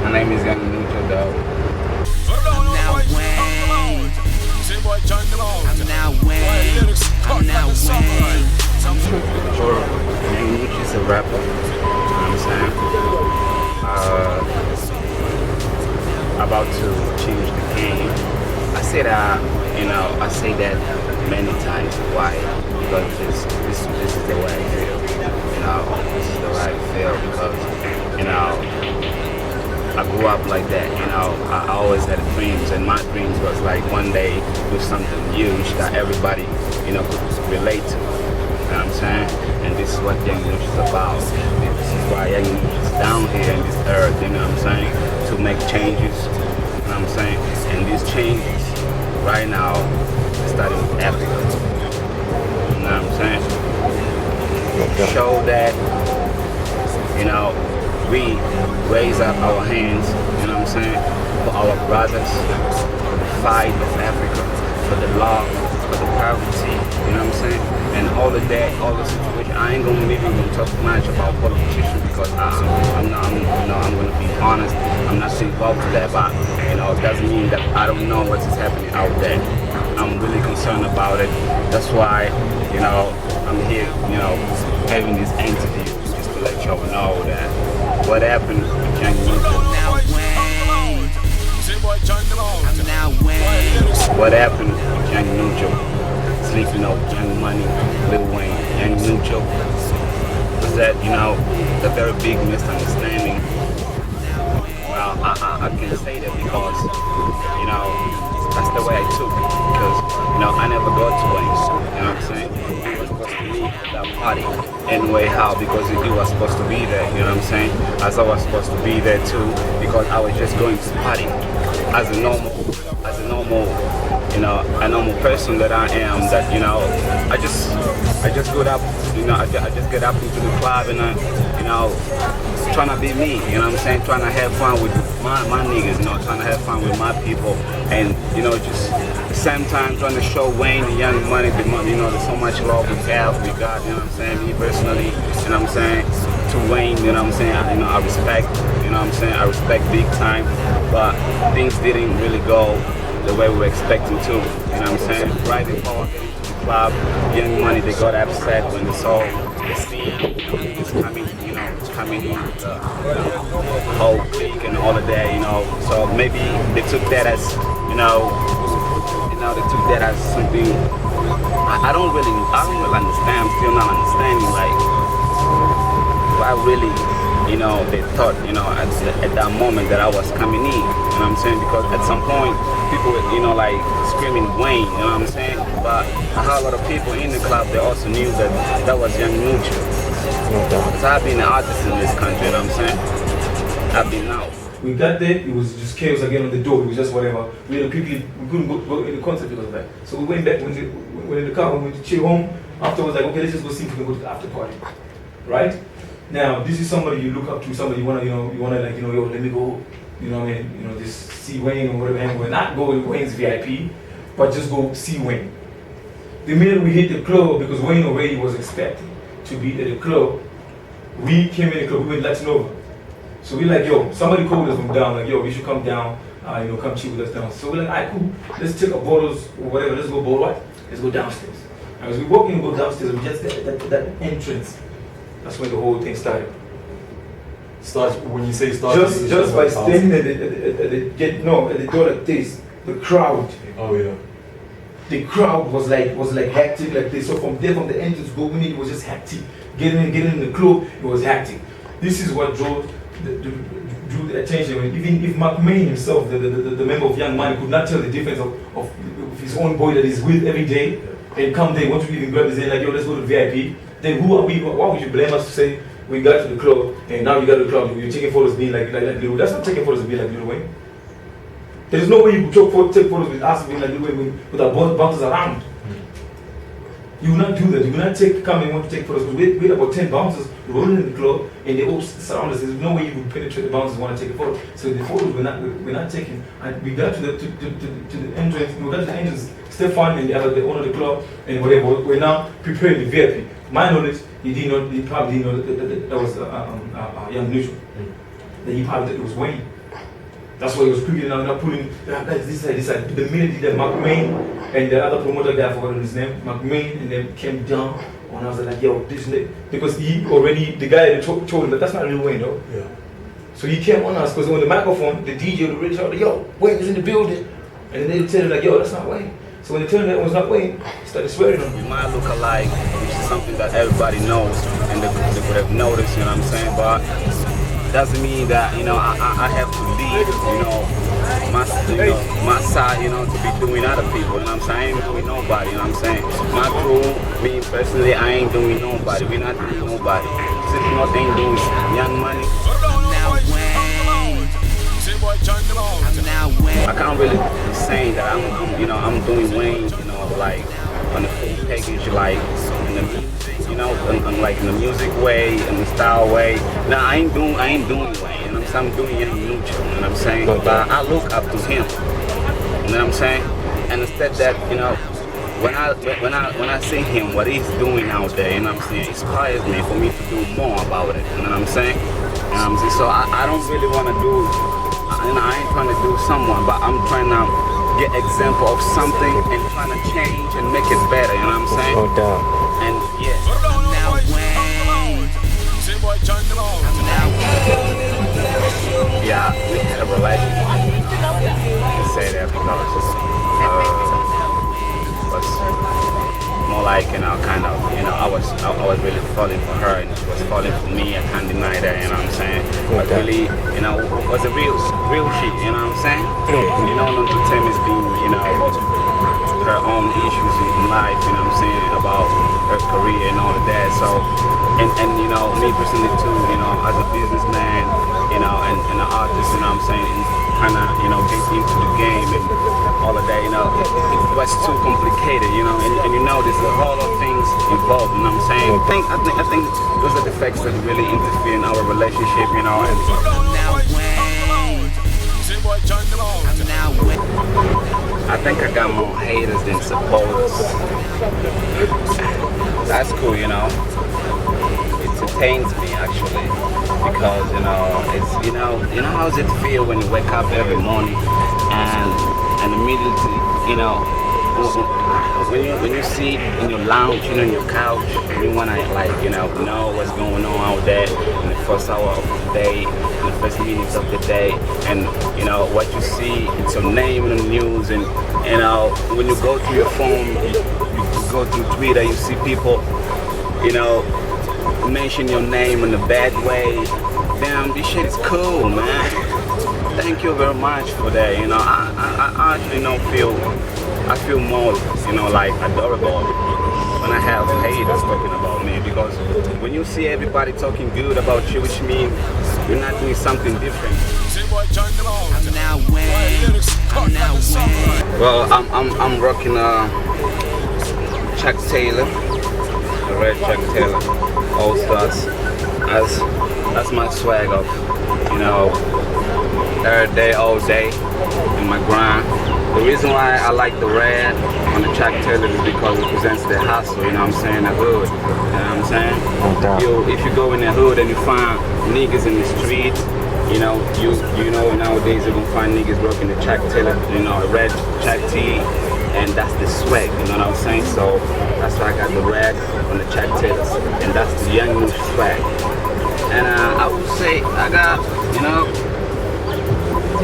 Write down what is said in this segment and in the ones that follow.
My name is Young Nucho, though. I'm now Wayne. I'm now Wayne. I'm now Wayne. Young Nucho is a rapper. You know what I'm saying? About to change the game. I say that, I say that many times. Why? Because this is the way I feel. This is the way I feel because, I grew up like that, I always had dreams, and my dreams was like one day do something huge that everybody, could relate to. You know what I'm saying? And this is what Young Nucho is about. This is why Young Nucho is down here in this earth, you know what I'm saying? To make changes, you know what I'm saying? And these changes, right now, starting with Africa. You know what I'm saying? Show that, we raise up our hands, you know what I'm saying, for our brothers, for the fight of Africa, for the law, for the poverty, you know what I'm saying, and all of that, all the situation. I ain't gonna even talk much about politicians because I'm gonna be honest, I'm not so involved with that, but it doesn't mean that I don't know what is happening out there. I'm really concerned about it. That's why, I'm here, having this interview just to let y'all know that what happened with Young Nucho. I'm now Wayne. I'm now Wayne. What happened with Young Nucho? Sleek Note, Young Money, Lil Wayne, Young Nucho. Was that, a very big misunderstanding? Well, I can say that because, that's the way I took it. Because, I never got to Wayne. You know what I'm saying? I was supposed to leave that party. Anyway, how? Because you were supposed to be there, you know what I'm saying? As I was supposed to be there too, because I was just going to party as a normal, a normal person that I am. That I just got up, I just get up into the club and trying to be me, you know what I'm saying? Trying to have fun with my niggas, trying to have fun with my people, and just at the same time trying to show Wayne the Young Money, there's so much love we got, you know what I'm saying? Me personally, you know what I'm saying? To Wayne, you know what I'm saying? I respect, you know what I'm saying? I respect big time, but things didn't really go the way we were expecting to, you know what I'm saying? Right before getting to the club, Young Money, they got upset when they saw the scene, it's coming in, the whole clique and all of that, so maybe they took that as, they took that as something, I don't really understand, I'm still not understanding, like, why really, they thought, at that moment that I was coming in, you know what I'm saying, because at some point, people were, like, screaming Wayne, you know what I'm saying, but I heard a lot of people in the club, they also knew that was Young Nucho. Because I've been an artist in this country, you know what I'm saying, I've been out. We got there, it was just chaos again on the door, it was just whatever. We couldn't go in the concert because of that. So we went back, when we went in the car, we went to chill home. Afterwards, like, okay, let's just go see if we can go to the after party. Right? Now, this is somebody you look up to, somebody you wanna like, yo, let me go, just see Wayne or whatever, and we're not go with Wayne's VIP, but just go see Wayne. The minute we hit the club, because Wayne already was expecting to be at the club, we came in the club, we went Latin over. So we like, yo, somebody called us from down, like, yo, we should come down, come chill with us down. So we're like, alright, cool, let's take our bottles or whatever, let's go bowl what? Let's go downstairs. And as we walk in and go downstairs, we just get that entrance. That's when the whole thing started. When you say started, just by standing at the door like this, the crowd. Oh yeah. The crowd was like hectic like this. So from there, from the entrance going in, it was just hectic. Getting in the club, it was hectic. This is what drew the attention. Even if McMahon himself, the member of Young Money, could not tell the difference of his own boy that he's with every day, and come there, want to even grab his hand like, yo, let's go to VIP. Then who are we? Why would you blame us to say we got to the club and now you got to the club? You're taking photos being like Lil. That's not taking photos and being like Lil Wayne. There is no way you could take photos with us being like Lil Wayne with our bouncers around. You will not do that. You will not come and want to take photos. We had about 10 bouncers rolling in the club and they all surround us. There's no way you would penetrate the bouncers and want to take a photo. So the photos we're not taking. And we got to the entrance. We got to the entrance. Stefan and the owner of the club and whatever. We're now preparing the VIP. My knowledge, he probably didn't know that was Young Nucho. Then he probably thought it was Wayne. That's why he was quickly now pulling this side. The minute that McMahon and the other promoter guy, I forgot his name, McMahon, and then came down, and I was like, yo, this nigga, because he already, the guy told him that that's not real Wayne though. Yeah. So he came on us because on the microphone, the DJ would really shout, yo, Wayne is in the building. And then they tell him like, yo, that's not Wayne. So when they tell him that it was not Wayne, he started swearing on him. We might look alike, which is something that everybody knows and they could have noticed, you know what I'm saying? But doesn't mean that, you know, I have to leave, my side, to be doing other people, you know what I'm saying? I ain't doing nobody, you know what I'm saying? My crew, me personally, I ain't doing nobody. We're not doing nobody. Sleek Note ain't doing Young Money. I can't really be saying that I'm doing Wayne, like on the full package, like in the music, like in the music way, in the style way. Nah, I ain't doing Wayne, I'm doing Young Nucho, you know what I'm saying? But I look up to him, you know what I'm saying? And instead that, when I see him, what he's doing out there, you know what I'm saying, inspires me for me to do more about it, you know what I'm saying? So I don't really want to do, I ain't trying to do someone, but I'm trying to get example of something and trying to change and make it better, you know what I'm saying? No doubt. And yeah. Yeah, we had a relationship. I say that because it was more like, I was really falling for her and she was falling for me. I can't deny that, you know what I'm saying? But really, it was a real shit, you know what I'm saying? Not to tell is being, her own issues in life, you know what I'm saying, about her career and all of that. So, and me personally too, as a businessman, and an artist, you know what I'm saying, kind of, get into the game and all of that, it was too complicated, and there's a whole lot of things involved, you know what I'm saying? I think those are the facts that really interfere in our relationship, and I think I got more haters than supporters. That's cool, it entertains me actually, because it's how does it feel when you wake up every morning and immediately when you sit in your lounge, in your couch, and you wanna know what's going on out there in the first hour of the day, in the first minutes of the day, and what you see, it's your name in the news, and when you go to your phone, you go through Twitter, you see people, mention your name in a bad way. Damn, this shit is cool, man. Thank you very much for that. I actually I feel more, like adorable when I have haters talking about me, because when you see everybody talking good about you, which means you're not doing something different. Well, I'm rocking Chuck Taylor, the red Chuck Taylor All Stars. That's my swag of, every day, all day in my grind. The reason why I like the red on the Chuck Taylor is because it represents the hustle, the hood, if you go in the hood and you find niggas in the street, nowadays you're gonna find niggas rocking the Chuck Taylor, a red Chuck tee, and that's the swag, you know what I'm saying? So that's why I got the red on the Chuck Taylors, and that's the Young Nucho swag. And I would say I got,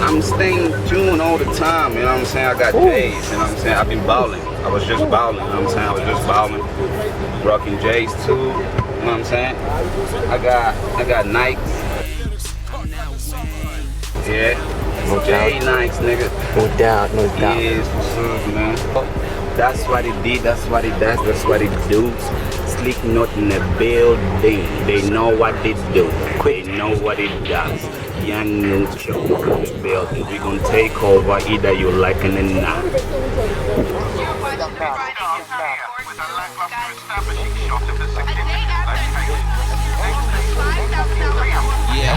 I'm staying tuned all the time, you know what I'm saying? I got J's, you know what I'm saying? I've been balling. I was just balling, you know what I'm saying? I was just balling, rocking J's too, you know what I'm saying? I got Nikes. Yeah. No J Nikes, nigga. No doubt. Yes, what's up, man? That's what it did, that's what it does, that's what it do. Sleek Note in the building. They know what they do. They know what it does. Young Nucho in the building. We gonna take over either you like it or not. Yeah.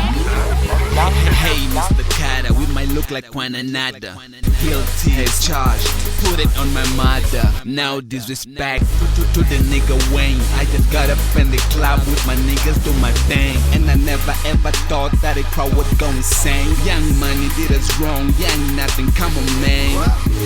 Hey, Mr. Cat. nada. We might look like one another. Guilty as charged, put it on my mother. No disrespect to the nigga Wayne. I just got up in the club with my niggas, do my thing. And I never ever thought that a crowd would go insane. Young money did us wrong, young nothing, come on man.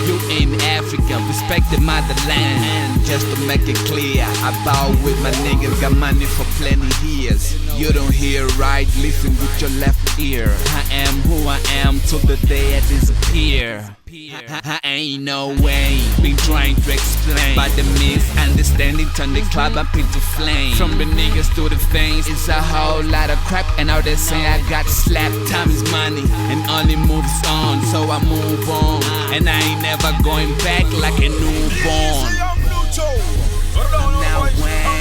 You in Africa, respect the motherland. And just to make it clear, I bow with my niggas, got money for plenty years. You don't hear right, listen with your left ear. I am who I am till the day I disappear. I ain't no way, been trying to explain, but the misunderstanding turned the club up into flame. From the niggas to the fans, it's a whole lot of crap. And now they say I got slapped. Time is money and only moves on, so I move on. And I ain't never going back like a newborn. I'm now Wayne.